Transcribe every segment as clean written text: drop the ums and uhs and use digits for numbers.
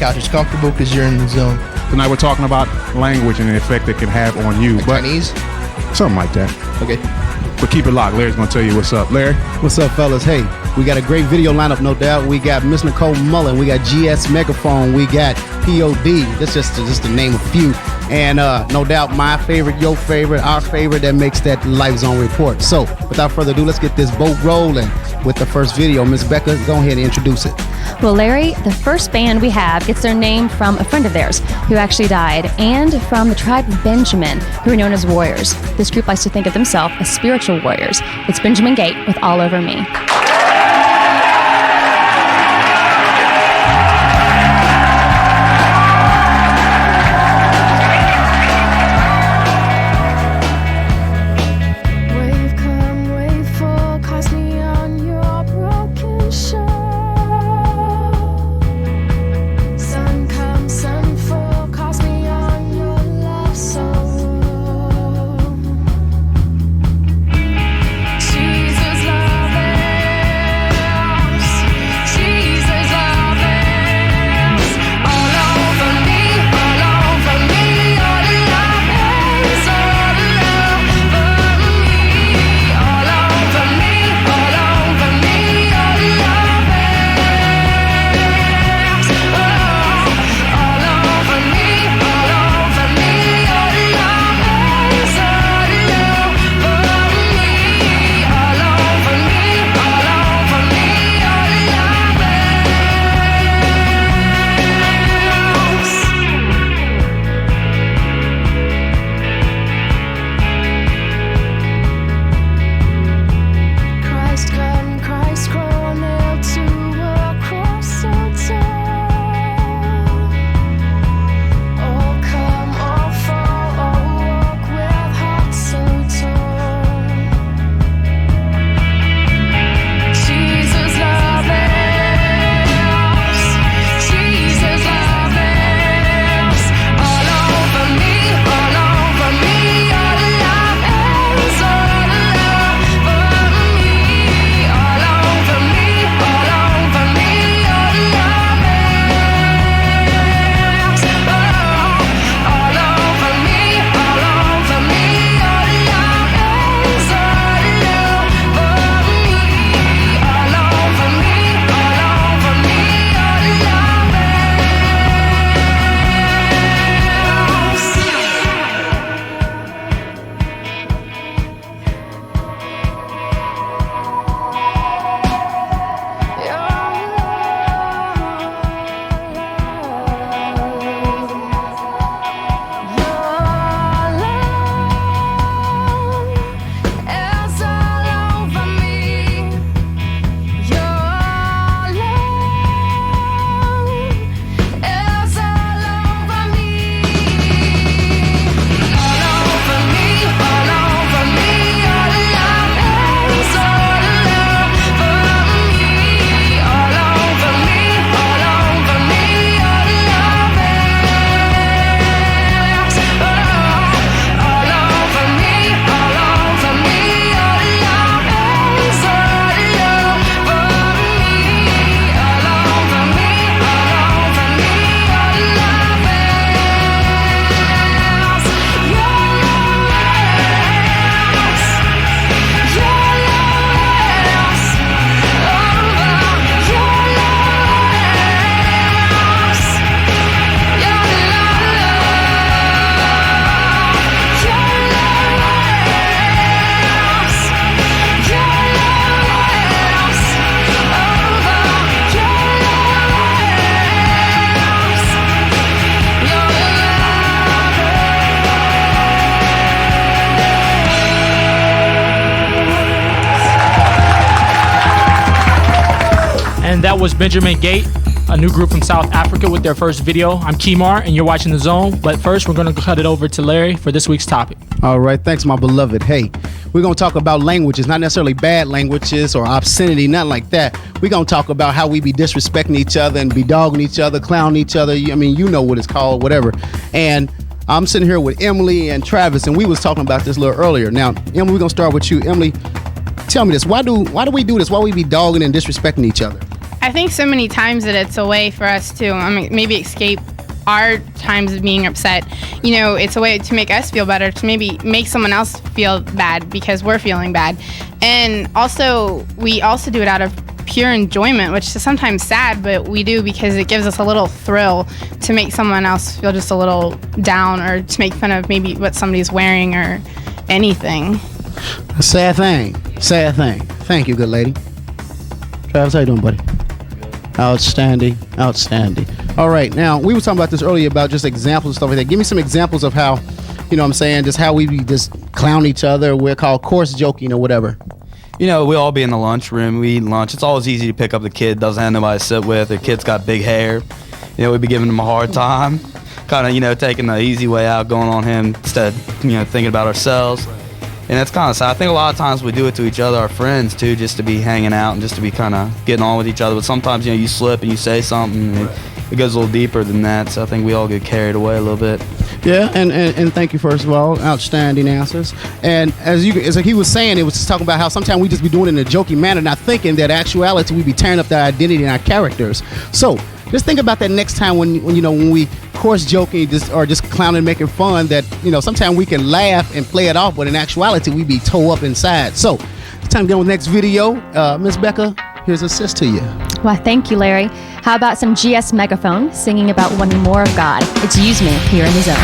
couch is comfortable because you're in the zone. Tonight we're talking about language and the effect it can have on you. Like Chinese? Something like that. Okay. But keep it locked. Larry's going to tell you what's up. Larry? What's up, fellas? Hey, we got a great video lineup, no doubt. We got Miss Nicole Mullen. We got GS Megaphone. We got POD. That's just to name a few. And no doubt my favorite, your favorite, our favorite that makes that Live Zone report. So without further ado, let's get this boat rolling with the first video. Miss Becca, go ahead and introduce it. Well, Larry, the first band we have gets their name from a friend of theirs who actually died, and from the tribe of Benjamin, who are known as warriors. This group likes to think of themselves as spiritual warriors. It's Benjamin Gate with All Over Me. And that was Benjamin Gate, a new group from South Africa with their first video. I'm Kimar, and you're watching The Zone. But first, we're going to cut it over to Larry for this week's topic. All right, thanks, my beloved. Hey, we're going to talk about languages, not necessarily bad languages or obscenity, nothing like that. We're going to talk about how we be disrespecting each other and be dogging each other, clowning each other. I mean, you know what it's called, whatever. And I'm sitting here with Emily and Travis, and we was talking about this a little earlier. Now, Emily, we're going to start with you. Emily, tell me this. Why do we do this? Why we be dogging and disrespecting each other? I think so many times that it's a way for us to maybe escape our times of being upset. You know, it's a way to make us feel better, to maybe make someone else feel bad because we're feeling bad. And also, we also do it out of pure enjoyment, which is sometimes sad, but we do because it gives us a little thrill to make someone else feel just a little down, or to make fun of maybe what somebody's wearing or anything. A sad thing. Sad thing. Thank you, good lady. Travis, how you doing, buddy? Outstanding. Outstanding. All right. Now, we were talking about this earlier about just examples and stuff like that. Give me some examples of how, you know what I'm saying, just how we just clown each other. We're called coarse joking or whatever. You know, we all be in the lunchroom. We eat lunch. It's always easy to pick up the kid doesn't have nobody to sit with. The kid's got big hair. You know, we'd be giving him a hard time. Kind of, you know, taking the easy way out, going on him instead of, you know, thinking about ourselves. And it's kind of sad. I think a lot of times we do it to each other, our friends, too, just to be hanging out and just to be kind of getting on with each other. But sometimes, you know, you slip and you say something, and it goes a little deeper than that. So I think we all get carried away a little bit. Yeah, and thank you, first of all. Outstanding answers. And as like he was saying, it was just talking about how sometimes we just be doing it in a joking manner, not thinking that actuality we be tearing up their identity and our characters. So just think about that next time when you know, when we coarse joking or just clowning, making fun, that, you know, sometimes we can laugh and play it off, but in actuality we be toe up inside. So it's time to get on the next video. Miss Becca, here's a sis to you. Well, thank you, Larry. How about some GS Megaphone singing about wanting more of God? It's Use Me here in the Zone.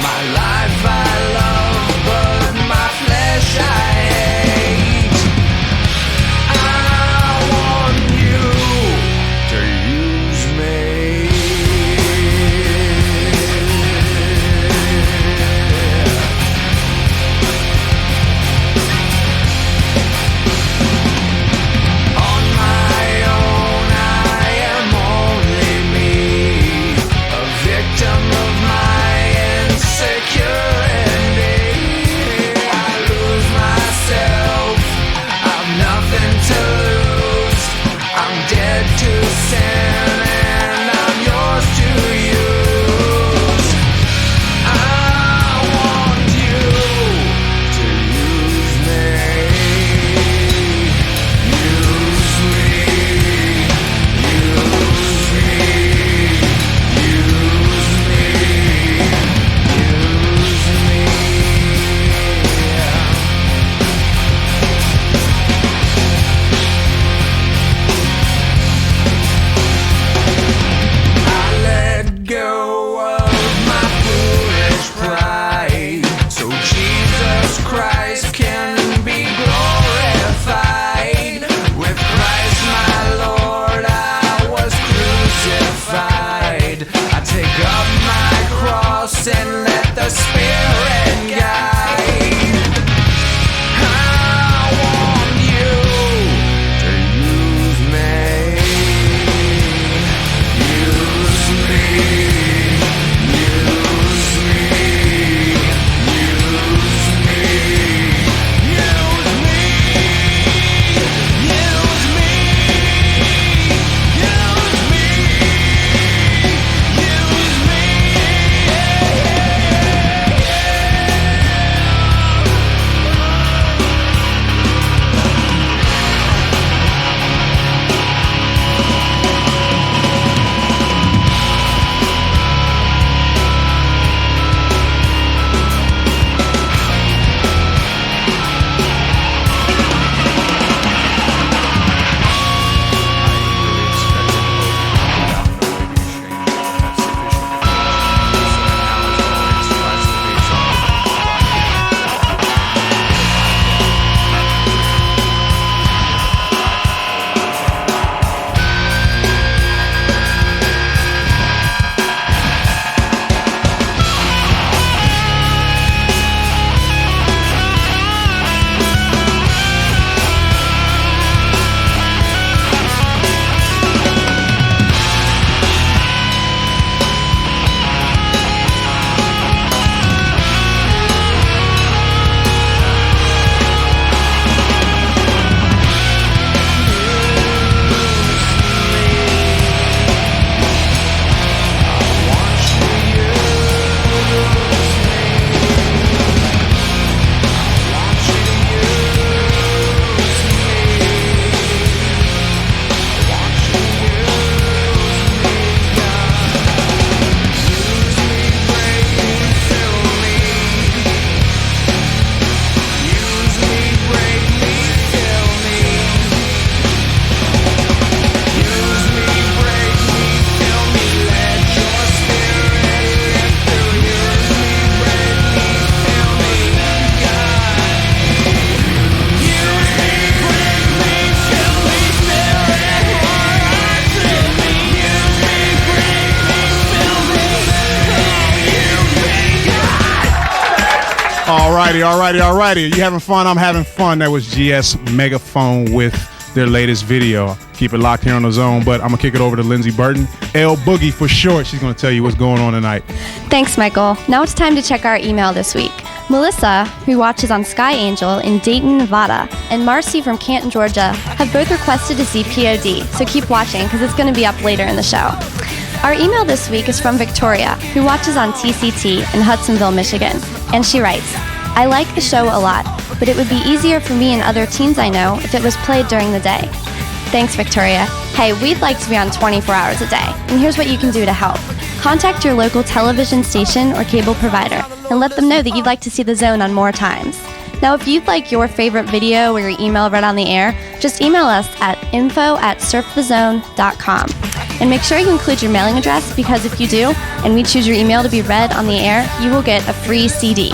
My life I love, but my flesh I hate. You having fun? I'm having fun. That was GS Megaphone with their latest video. Keep it locked here on the Zone, but I'm going to kick it over to Lindsey Burton. L Boogie for short. She's going to tell you what's going on tonight. Thanks, Michael. Now it's time to check our email this week. Melissa, who watches on Sky Angel in Dayton, Nevada, and Marcy from Canton, Georgia, have both requested to see POD, so keep watching because it's going to be up later in the show. Our email this week is from Victoria, who watches on TCT in Hudsonville, Michigan, and she writes, I like the show a lot, but it would be easier for me and other teens I know if it was played during the day. Thanks, Victoria. Hey, we'd like to be on 24 hours a day, and here's what you can do to help. Contact your local television station or cable provider and let them know that you'd like to see The Zone on more times. Now, if you'd like your favorite video or your email read on the air, just email us at info@surfthezone.com. And make sure you include your mailing address, because if you do, and we choose your email to be read on the air, you will get a free CD.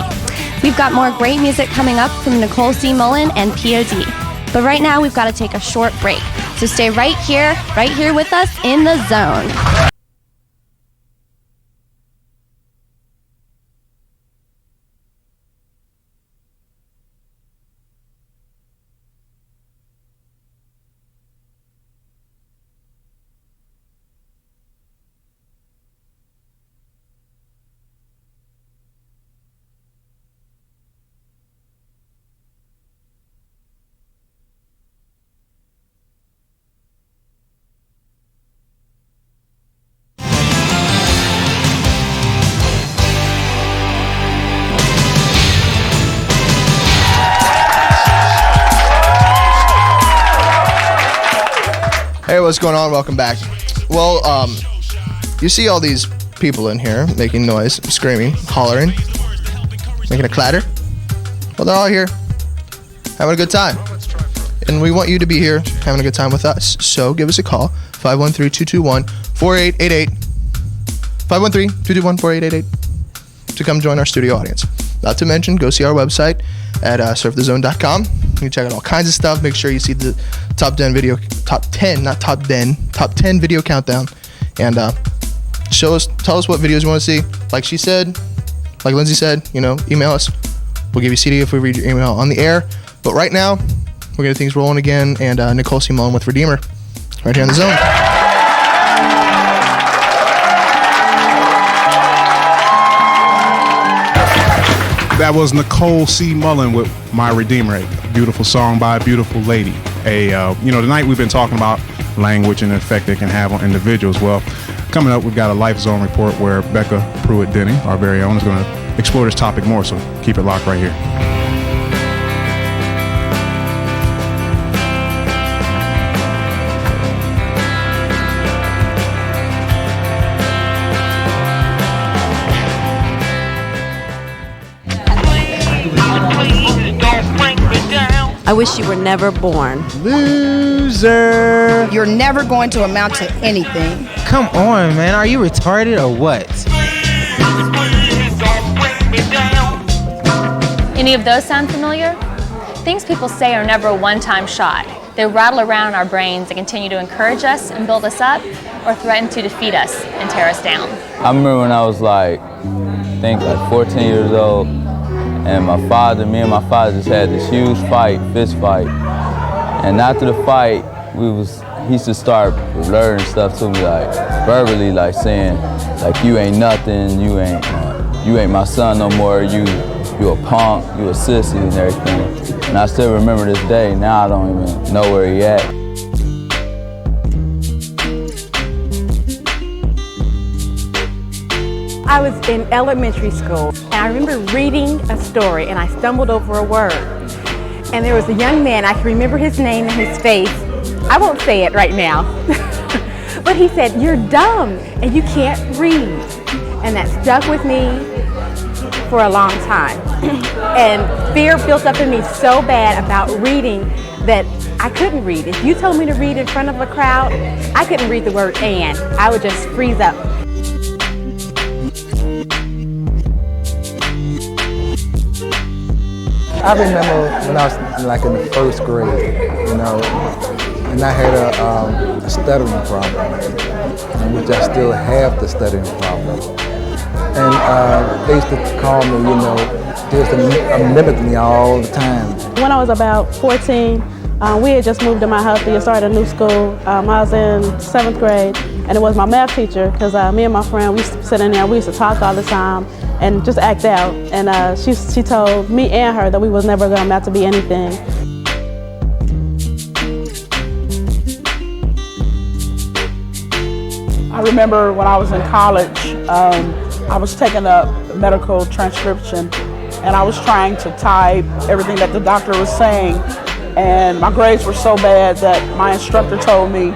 We've got more great music coming up from Nicole C. Mullen and POD. But right now, we've got to take a short break. So stay right here with us in The Zone. Hey, what's going on? Welcome back. Well, you see all these people in here making noise, screaming, hollering, making a clatter? Well, they're all here having a good time. And we want you to be here having a good time with us. So give us a call, 513-221-4888. 513-221-4888 to come join our studio audience. Not to mention, go see our website at surfthezone.com. You can check out all kinds of stuff. Make sure you see the top 10 video countdown. And tell us what videos you want to see. Like she said, like Lindsey said, email us. We'll give you a CD if we read your email on the air. But right now, we're getting things rolling again. And Nicole C. Mullen with Redeemer right here on The Zone. That was Nicole C. Mullen with My Redeemer, a beautiful song by a beautiful lady. Tonight we've been talking about language and the effect it can have on individuals. Well, coming up, we've got a Life Zone report where Becca Pruitt-Denny, our very own, is going to explore this topic more, so keep it locked right here. I wish you were never born. Loser. You're never going to amount to anything. Come on, man. Are you retarded or what? Any of those sound familiar? Things people say are never a one-time shot. They rattle around in our brains and continue to encourage us and build us up, or threaten to defeat us and tear us down. I remember when I was like 14 years old, and me and my father just had this huge fist fight. And after the fight, he used to start blurting stuff to me, like verbally, like saying, like, you ain't nothing, you ain't my son no more, you a punk, you a sissy and everything. And I still remember this day. Now I don't even know where he at. I was in elementary school, and I remember reading a story, and I stumbled over a word. And there was a young man, I can remember his name and his face. I won't say it right now. But he said, "You're dumb, and you can't read." And that stuck with me for a long time. And fear built up in me so bad about reading that I couldn't read. If you told me to read in front of a crowd, I couldn't read the word "and." I would just freeze up. I remember when I was like in the first grade, and I had a stuttering problem, which I still have the stuttering problem. And they used to call me, still mimic me all the time. When I was about 14, we had just moved to my house and started a new school. I was in 7th grade, and it was my math teacher, because me and my friend, we used to sit in there, we used to talk all the time and just act out. And she told me and her that we was never going to amount to be anything. I remember when I was in college, I was taking a medical transcription, and I was trying to type everything that the doctor was saying. And my grades were so bad that my instructor told me,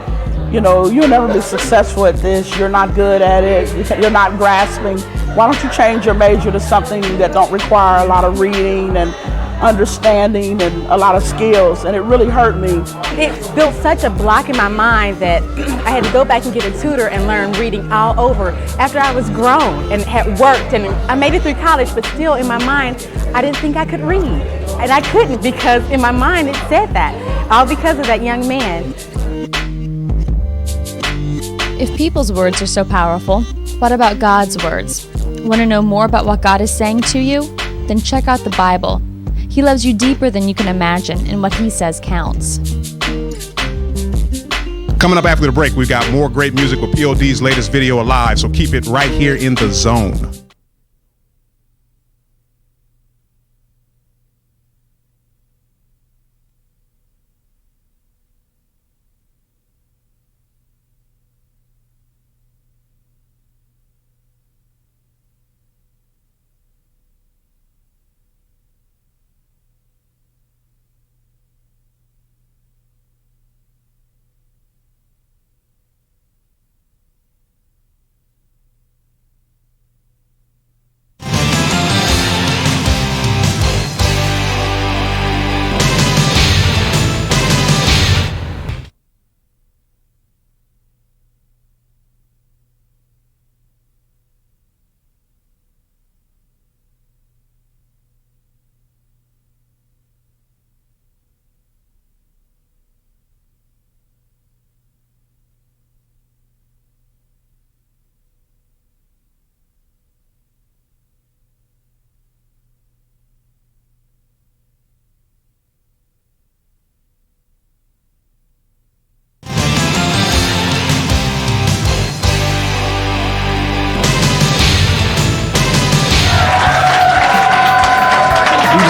you know, you'll never be successful at this. You're not good at it. You're not grasping. Why don't you change your major to something that don't require a lot of reading and understanding and a lot of skills? And it really hurt me. It built such a block in my mind that I had to go back and get a tutor and learn reading all over after I was grown and had worked. And I made it through college, but still in my mind, I didn't think I could read. And I couldn't, because in my mind it said that, all because of that young man. If people's words are so powerful, what about God's words? Want to know more about what God is saying to you? Then check out the Bible. He loves you deeper than you can imagine, and what He says counts. Coming up after the break, we've got more great music with POD's latest video, Alive, so keep it right here in the zone.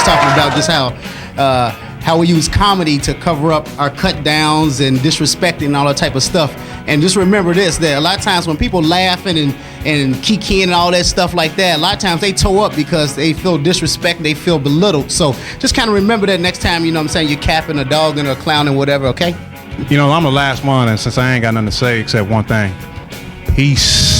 Talking about just how we use comedy to cover up our cut downs and disrespecting and all that type of stuff. And just remember this, that a lot of times when people laughing and kikiing and all that stuff like that, a lot of times they toe up because they feel disrespected, they feel belittled. So just kind of remember that next time, you know what I'm saying, you're capping a dog and a clown and whatever, okay? You know, I'm the last one, and since I ain't got nothing to say except one thing, peace.